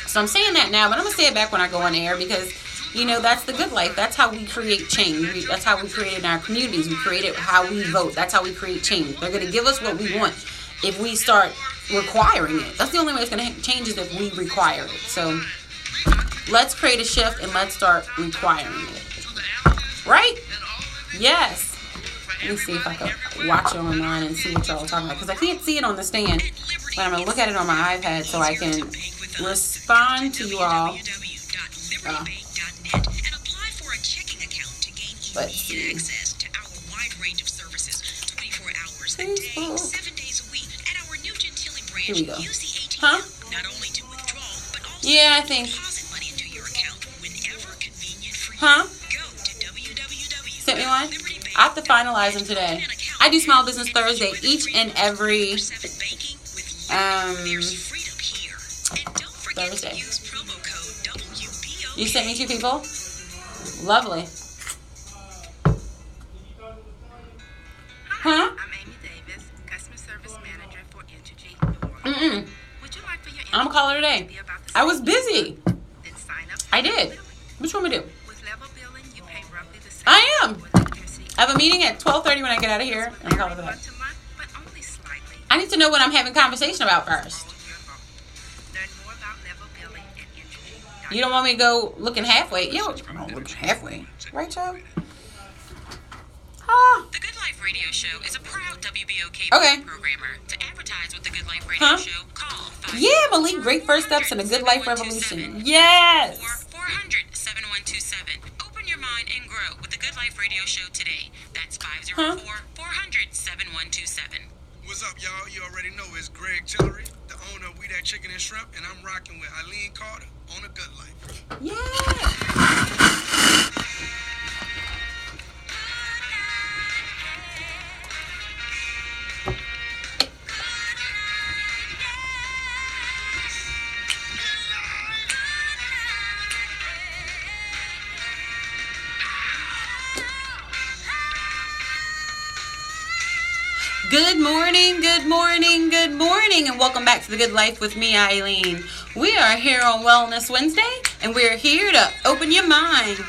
So I'm saying that now, but I'm going to say it back when I go on air because, you know, that's the good life. That's how we create change. That's how we create it in our communities. We create it how we vote. That's how we create change. They're going to give us what we want if we start requiring it. That's the only way it's going to change is if we require it. So let's create a shift and let's start requiring it. Right? Yes. Let me see if I can watch it online and see what y'all are talking about. Because I can't see it on the stand. But I'm going to look at it on my iPad so I can respond to you all. Let's see. Access to our wide range of services 24 hours a day, 7 days a week at our new Gentilly branch. Here we go. Huh? Not only to withdraw, but also deposit money into your account whenever convenient for you. Huh? Go to www. Sent me one? I have to finalize them today. I do Small Business Thursday each and every Thursday. You sent me 2 people? Lovely. Huh? I'm Amy Davis, Customer Service Manager for Entergy New Orleans. Would you like for your I'm gonna call her today. I was busy. Then sign up. I did. Which one we do? With level billing, you pay roughly the same. I am. I have a meeting at 12:30 when I get out of here. I'm calling for that. I need to know what I'm having conversation about first. You don't want me to go looking halfway. You don't look halfway. Right, Joe? The Good Life Radio Show is a proud WBOK programmer. To advertise with the Good Life Radio Show, call 5 Yeah, Malik, great first steps in the Good Life Revolution. Yes. Or 400-7127. Open your mind and grow with the Good Life Radio Show today. That's 504-400-7127. What's up, y'all? You already know it's Greg Tillery, the owner of We That Chicken and Shrimp, and I'm rocking with Eileen Carter on The Good Life. Yeah. Good morning, good morning, good morning, and welcome back to The Good Life with me, Eileen. We are here on Wellness Wednesday, and we're here to open your mind.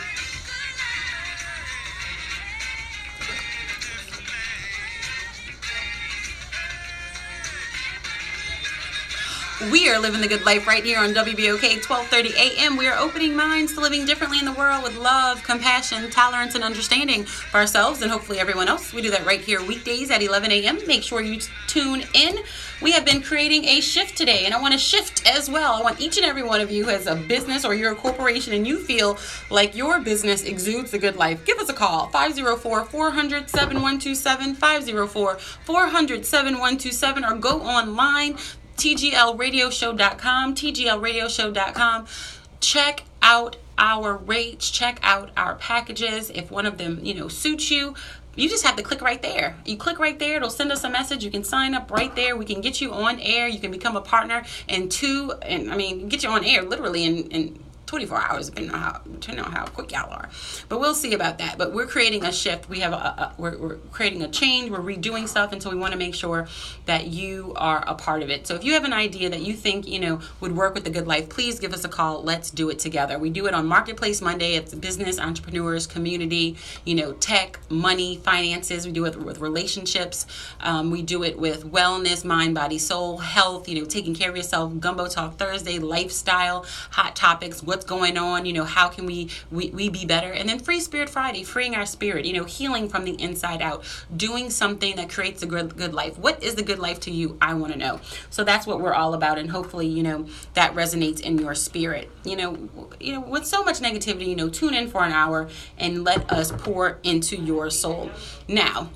We are living the good life right here on WBOK 1230 AM. We are opening minds to living differently in the world with love, compassion, tolerance, and understanding for ourselves and hopefully everyone else. We do that right here weekdays at 11 a.m. Make sure you tune in. We have been creating a shift today, and I want to shift as well. I want each and every one of you who has a business or you're a corporation and you feel like your business exudes the good life, give us a call, 504-400-7127, 504-400-7127, or go online, tglradioshow.com, tglradioshow.com. Check out our rates, check out our packages. If one of them, suits you, you just have to click right there. You click right there, it'll send us a message. You can sign up right there. We can get you on air. You can become a partner get you on air literally in 24 hours, depending on how quick y'all are. But we'll see about that. But we're creating a shift. We have we're creating a change. We're redoing stuff, and so we want to make sure that you are a part of it. So if you have an idea that you think would work with the Good Life, please give us a call. Let's do it together. We do it on Marketplace Monday. It's business, entrepreneurs, community, tech, money, finances. We do it with relationships. We do it with wellness, mind, body, soul, health. Taking care of yourself. Gumbo Talk Thursday, lifestyle, hot topics. What's going on, how can we be better? And then Free Spirit Friday, freeing our spirit, healing from the inside out, doing something that creates a good life. What is the good life to you? I want to know. So that's what we're all about, and hopefully that resonates in your spirit. With so much negativity, tune in for an hour and let us pour into your soul. Now,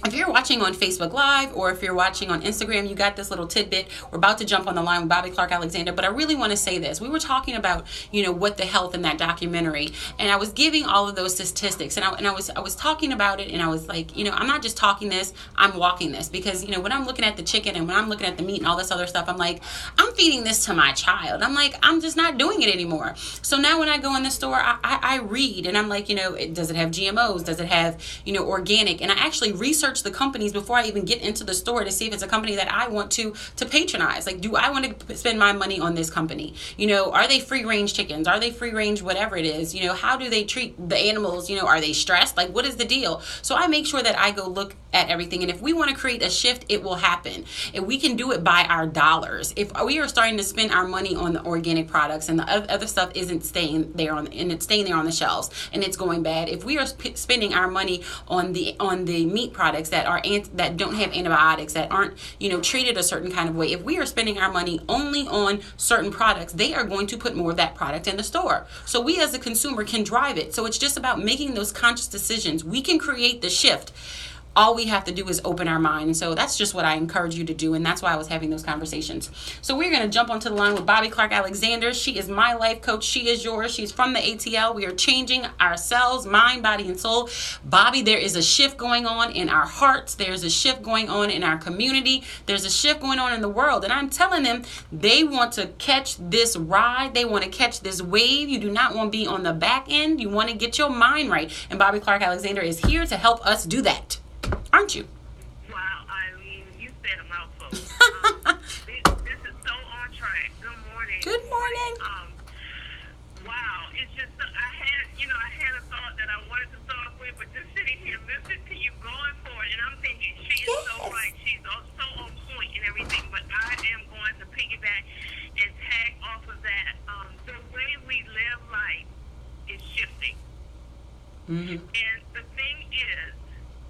if you're watching on Facebook Live or if you're watching on Instagram, you got this little tidbit. We're about to jump on the line with Bobby Clark Alexander, but I really want to say this. We were talking about, what the health in that documentary, and I was giving all of those statistics, and I was talking about it, and I was like, I'm not just talking this, I'm walking this, because, when I'm looking at the chicken and when I'm looking at the meat and all this other stuff, I'm like, I'm feeding this to my child. I'm like, I'm just not doing it anymore. So now when I go in the store, I read, and I'm like, does it have GMOs? Does it have, organic? And I actually research the companies before I even get into the store to see if it's a company that I want to patronize. Like, do I want to spend my money on this company? Are they free range chickens? Are they free range whatever it is? How do they treat the animals? Are they stressed? Like, what is the deal? So I make sure that I go look at everything. And if we want to create a shift, it will happen. And we can do it by our dollars. If we are starting to spend our money on the organic products and the other stuff isn't staying there on the shelves and it's going bad. If we are spending our money on the meat products that don't have antibiotics, that aren't treated a certain kind of way, if we are spending our money only on certain products, they are going to put more of that product in the store. So we as a consumer can drive it. So it's just about making those conscious decisions. We can create the shift. All we have to do is open our mind. And so that's just what I encourage you to do. And that's why I was having those conversations. So we're going to jump onto the line with Bobby Clark Alexander. She is my life coach. She is yours. She's from the ATL. We are changing ourselves, mind, body, and soul. Bobby, there is a shift going on in our hearts. There's a shift going on in our community. There's a shift going on in the world. And I'm telling them, they want to catch this ride. They want to catch this wave. You do not want to be on the back end. You want to get your mind right. And Bobby Clark Alexander is here to help us do that. Aren't you? Wow, Eileen, you said a mouthful. This is so on track. Good morning. Good morning. Wow, it's just I had a thought that I wanted to start with, but just sitting here listening to you going for it, and I'm thinking she is so right. She's so on point, and everything, but I am going to piggyback and tag off of that. The way we live life is shifting. Mm-hmm. And the thing is,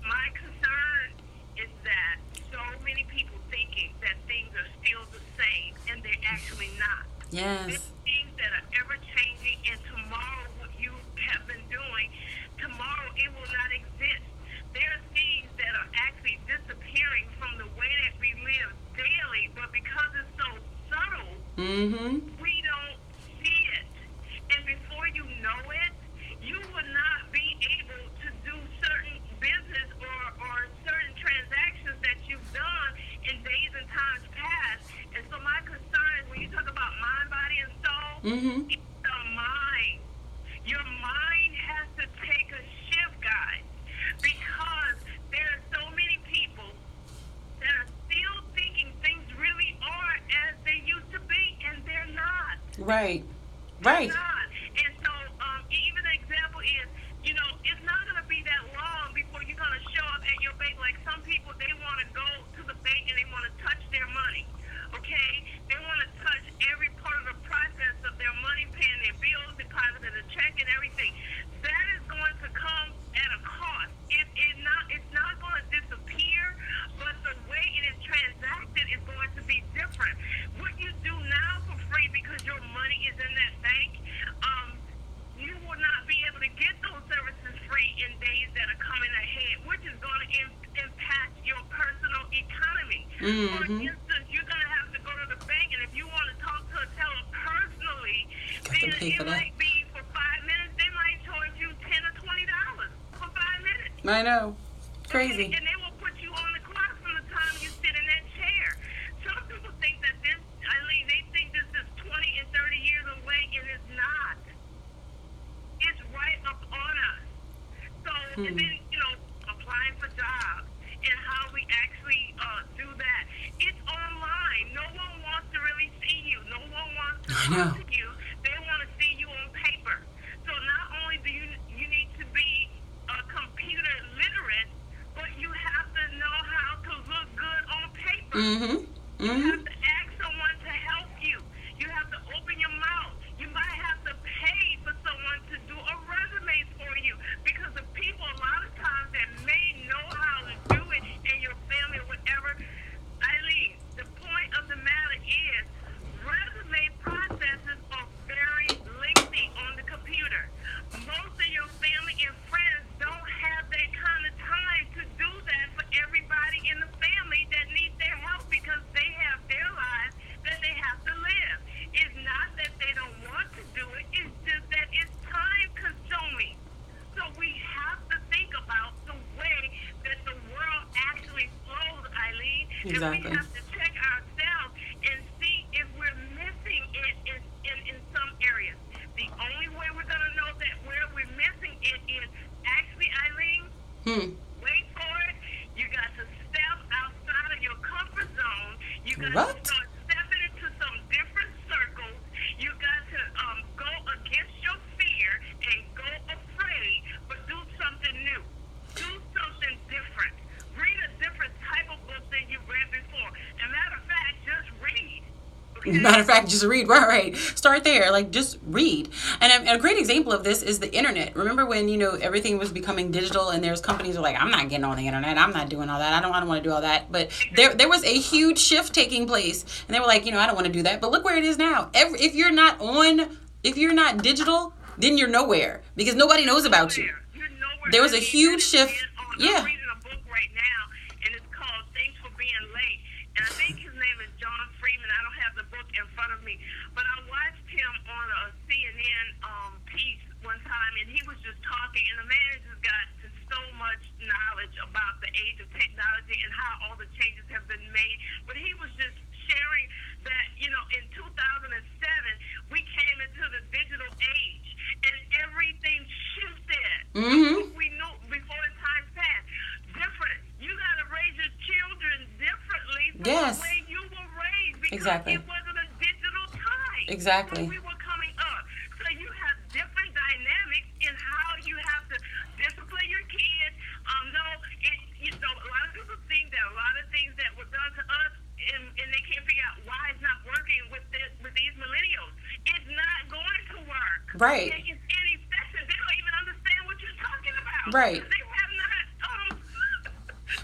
my concern is that so many people thinking that things are still the same, and they're actually not. Yes. There's things that are ever changing, and tomorrow what you have been doing, tomorrow it will not exist. There are things that are actually disappearing from the way that we live daily, but because it's so subtle, Mm-hmm. we don't see it. And before you know it, you will not be able to do certain business or certain transactions that you've done in days and times past. And so my concern is when you talk about mind, body, and soul, Mm-hmm. it's the mind. Your mind has to take a shift, guys, because there are so many people that are still thinking things really are as they used to be, and they're not. Right. Right. Not. And so, even an example is, it's not going to be that long before you're going to show up at your bank. Like some people, they want to go to the bank and they want to touch their money. Okay? They want to touch every part of the process of their money, paying their bills, depositing a check, and everything. That is going to come at a cost. It's not going to disappear, but the way it is transacted is going to be different. What you do now for free because your money is in that bank, you will not be able to get those services free in days that are coming ahead, which is going to impact your personal economy. Mm-hmm. For instance, you're going to have to go to the bank, and if you want to talk to a teller personally, then pay it for that. might be for 5 minutes. They might charge you $10 or $20 for 5 minutes. I know. Crazy. Okay, and they will put you on the clock from the time you sit in that chair. Some people think that this, they think this is 20 and 30 years away, and it's not. It's right up on us. So, and then, applying for jobs and how we actually do that. It's online. No one wants to really see you. No one wants to know. talk to you. They want to see you on paper. So not only do you need to be computer literate, but you have to know how to look good on paper. Mm-hmm. You Mm-hmm. have to ask someone to help you. You have to open your mouth. You might have to pay for someone to do a resume for you, because the people a lot of times that may know how to do it in your family or whatever. Eileen, the point of the matter is resume processes are very lengthy on the computer. Most of your family and friends don't have that kind of time to do that for everybody in the family that needs their help, because they have their lives that they have to live. It's not that they don't want to do it, it's just that it's time consuming. So we have to think about the way that the world actually flows, Eileen. Exactly. And we have to check ourselves and see if we're missing it in some areas. The only way we're going to know that where we're missing it is actually, Eileen, wait for it. You got to step outside of your comfort zone. You got What? to start stepping into some different circles. You got to go against your fear and go afraid, but do something new. Do something different. Read a different type of book than you've read before. And matter of fact, just read. Okay? Matter of fact, just read. Right. Start there. Like, just read. And a great example of this is the internet. Remember when, everything was becoming digital and there's companies who are like, I'm not getting on the internet. I'm not doing all that. I don't want to do all that. But there was a huge shift taking place. And they were like, I don't want to do that. But look where it is now. If you're not digital, then you're nowhere, because nobody knows about you. You're nowhere. There was a huge shift. Yeah. I'm reading a book right now, and it's called Thanks for Being Late. And I think his name is John Freeman. I don't have the book in front of me, but I watched him on a CNN piece one time, and he was just talking, and the man just got so much knowledge about the age of technology and how all the changes have been made. But he was just sharing that, in 2007, we came into the digital age, and everything shifted. Mm-hmm. We knew before the time passed. Different. You got to raise your children differently from Yes. the way you were raised, because Exactly. it wasn't a digital time. Exactly. When we were coming up. So you have different dynamics in how you have to discipline your kids. A lot of people think that a lot of things that were done to us in Right. It's ineffective. They don't even understand what you're talking about. Right. They have not.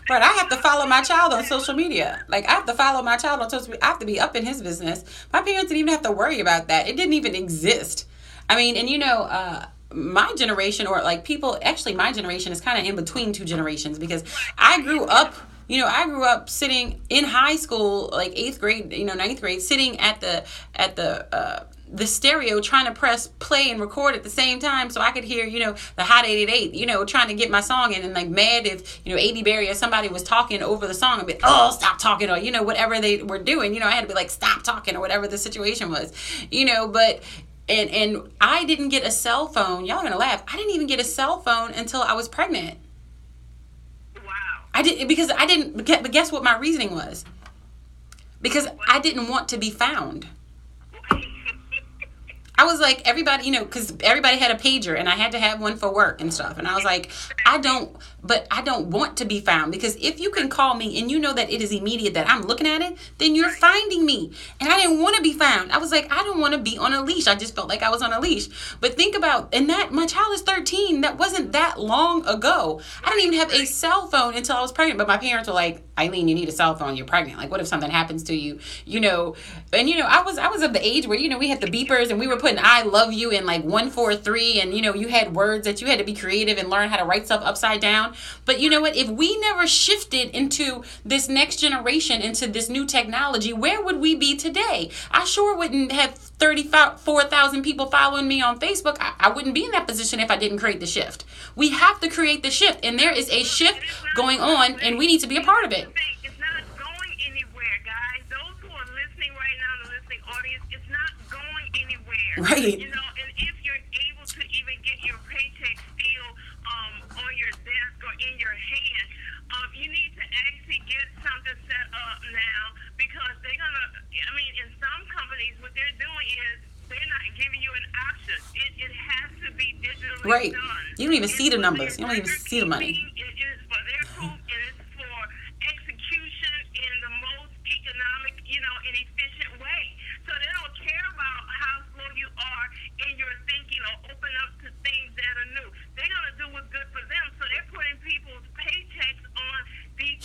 Right, I have to follow my child on social media. Like, I have to follow my child on social media. I have to be up in his business. My parents didn't even have to worry about that. It didn't even exist. I mean, and my generation, or like people, actually my generation is kind of in between two generations, because I grew up sitting in high school, like 8th grade, 9th grade, sitting at the stereo trying to press play and record at the same time so I could hear, the Hot 88, trying to get my song in, and like mad if, A.D. Berry or somebody was talking over the song and be, oh, stop talking, or, whatever they were doing, I had to be like, stop talking, or whatever the situation was, but, and I didn't get a cell phone. Y'all are going to laugh. I didn't even get a cell phone until I was pregnant. Wow. But guess what my reasoning was? Because I didn't want to be found. I was like, everybody, because everybody had a pager, and I had to have one for work and stuff. And I was like, I don't want to be found, because if you can call me and you know that it is immediate that I'm looking at it, then you're finding me. And I didn't want to be found. I was like, I don't want to be on a leash. I just felt like I was on a leash. But think about, and that my child is 13. That wasn't that long ago. I didn't even have a cell phone until I was pregnant. But my parents were like, Eileen, you need a cell phone. You're pregnant. Like, what if something happens to you? And I was of the age where, we had the beepers, and we were putting I love you in like 143, and you had words that you had to be creative and learn how to write stuff upside down. But you know what? If we never shifted into this next generation, into this new technology, where would we be today? I sure wouldn't have 34,000 people following me on Facebook. I wouldn't be in that position if I didn't create the shift. We have to create the shift, and there is a shift going on, and we need to be a part of it. It's not going anywhere, guys. Those who are listening right now, the listening audience, it's not going anywhere. Right. And if you're able to even get your paycheck still on your desk or in your hand, you need to actually get something set up now, because they're gonna. In some companies, what they're doing is they're not giving you an option. It has to be digitally done. You don't even see the numbers. You don't even see the money. It is for their proof. It is for execution in the most economic, and efficient way. So they don't care about how slow you are in your thinking or open up to things that are new. They're gonna do what's good for them. So they're putting people's paychecks on these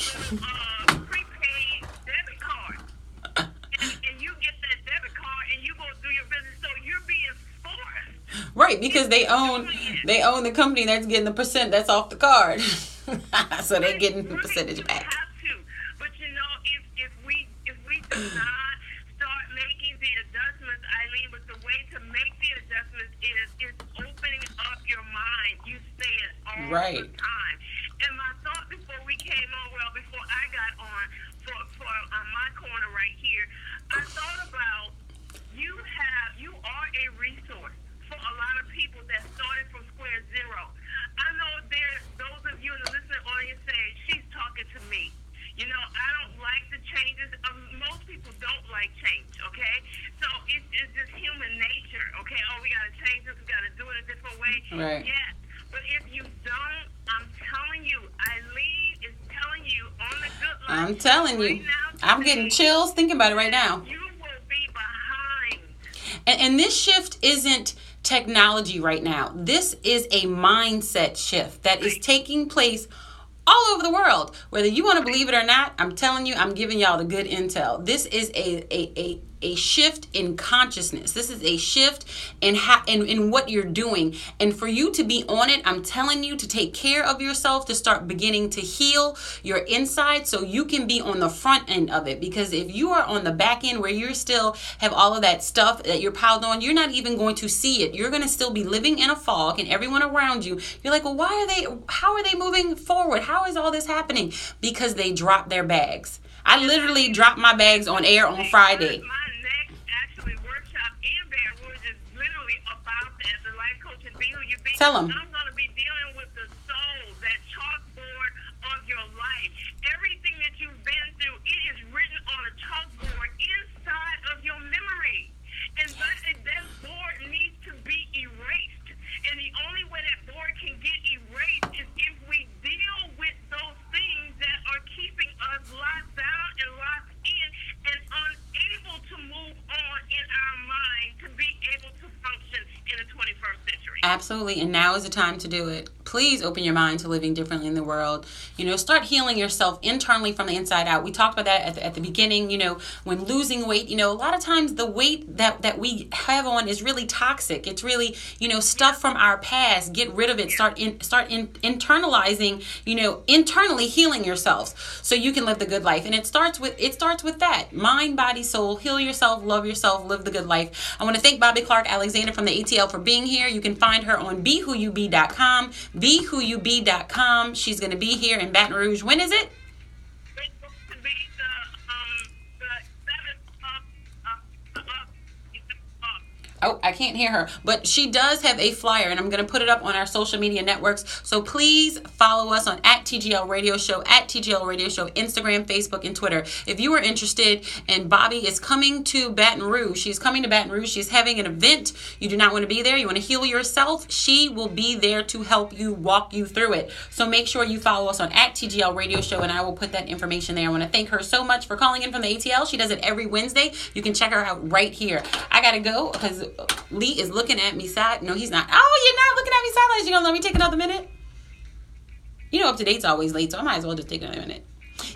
prepaid debit cards. And you get that debit card and you go do your business. So you're being forced. Right, because they own the company that's getting the percent that's off the card. So they're getting the percentage back. Have to. But if we do not start making the adjustments, Eileen, but the way to make the adjustments is opening up your mind. You say it all the time. And my thought before we came on, before I got on for my corner right here, I thought about you are a resource for a lot of people that started from square zero. I know there's those of you in the listening audience saying, she's talking to me. I don't like the changes. Most people don't like change, okay? So it's just human nature, okay? Oh, we got to change this. We got to do it a different way. Right. Yes. But if you don't, I'm telling you, Eileen is telling you on the Good Life. I'm telling you. I'm getting chills thinking about it right now. You will be behind. And this shift isn't technology right now. This is a mindset shift that is taking place all over the world. Whether you want to believe it or not, I'm telling you, I'm giving y'all the good intel. This is a shift in consciousness. This is a shift in what you're doing. And for you to be on it, I'm telling you to take care of yourself, to start beginning to heal your inside so you can be on the front end of it. Because if you are on the back end where you still have all of that stuff that you're piled on, you're not even going to see it. You're going to still be living in a fog, and everyone around you, you're like, well, how are they moving forward? How is all this happening? Because they dropped their bags. I literally dropped my bags on air on Friday. My next workshop in Baton Rouge is literally about that, the life coach and be who you be. Tell them. I'm going to be dealing with the soul, that chalkboard of your life. Everything that you've been through, it is written on a chalkboard inside of your memory. And that board needs to be erased. And the only way that board can get erased is if we deal with those things that are keeping us locked down and locked in and unable to move on in our mind to be able to function in in the 21st century. Absolutely, and now is the time to do it. Please open your mind to living differently in the world. Start healing yourself internally from the inside out. We talked about that at the beginning, when losing weight, a lot of times the weight that we have on is really toxic. It's really, stuff from our past. Get rid of it. Start internalizing, internally healing yourselves so you can live the good life. And it starts with that. Mind, body, soul. Heal yourself, love yourself, live the good life. I want to thank Bobby Clark Alexander from the ATL for being here. You can find her on BeWhoYouBe.com. BeWhoYouBe.com. She's going to be here in Baton Rouge. When is it? It's going to be the 7th. Oh, I can't hear her. But she does have a flyer, and I'm going to put it up on our social media networks. So please follow us on @TGL Radio Show, @TGL Radio Show, Instagram, Facebook, and Twitter. If you are interested, and Bobby is coming to Baton Rouge. She's coming to Baton Rouge. She's having an event. You do not want to be there. You want to heal yourself. She will be there to help you, walk you through it. So make sure you follow us on @TGL Radio Show, and I will put that information there. I want to thank her so much for calling in from the ATL. She does it every Wednesday. You can check her out right here. I got to go because Lee is looking at me side. No, he's not. Oh, you're not looking at me sideways. You gonna let me take another minute? Up to date's always late, so I might as well just take another minute.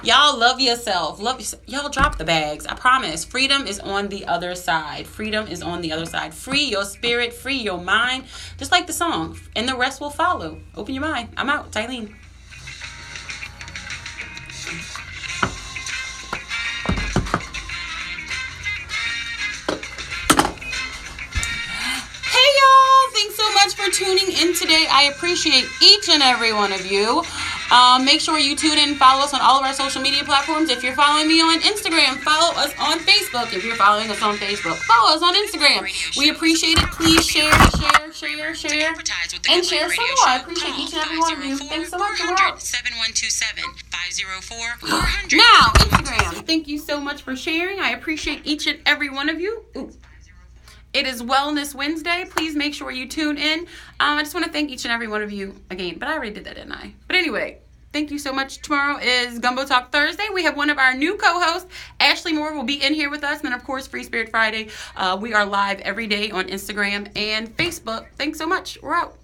Y'all love yourself. Y'all drop the bags. I promise. Freedom is on the other side. Freedom is on the other side. Free your spirit. Free your mind. Just like the song. And the rest will follow. Open your mind. I'm out. Tylene. For tuning in today. I appreciate each and every one of you. Make sure you tune in and follow us on all of our social media platforms. If you're following me on Instagram, follow us on Facebook. If you're following us on Facebook, follow us on Instagram. We appreciate it. Please share, and share some more. I appreciate each and every one of you. Thanks so much. 7127 504 Now, Instagram. Thank you so much for sharing. I appreciate each and every one of you. Ooh. It is Wellness Wednesday. Please make sure you tune in. I just want to thank each and every one of you again. But I already did that, didn't I? But anyway, thank you so much. Tomorrow is Gumbo Talk Thursday. We have one of our new co-hosts, Ashley Moore, will be in here with us. And then, of course, Free Spirit Friday. We are live every day on Instagram and Facebook. Thanks so much. We're out.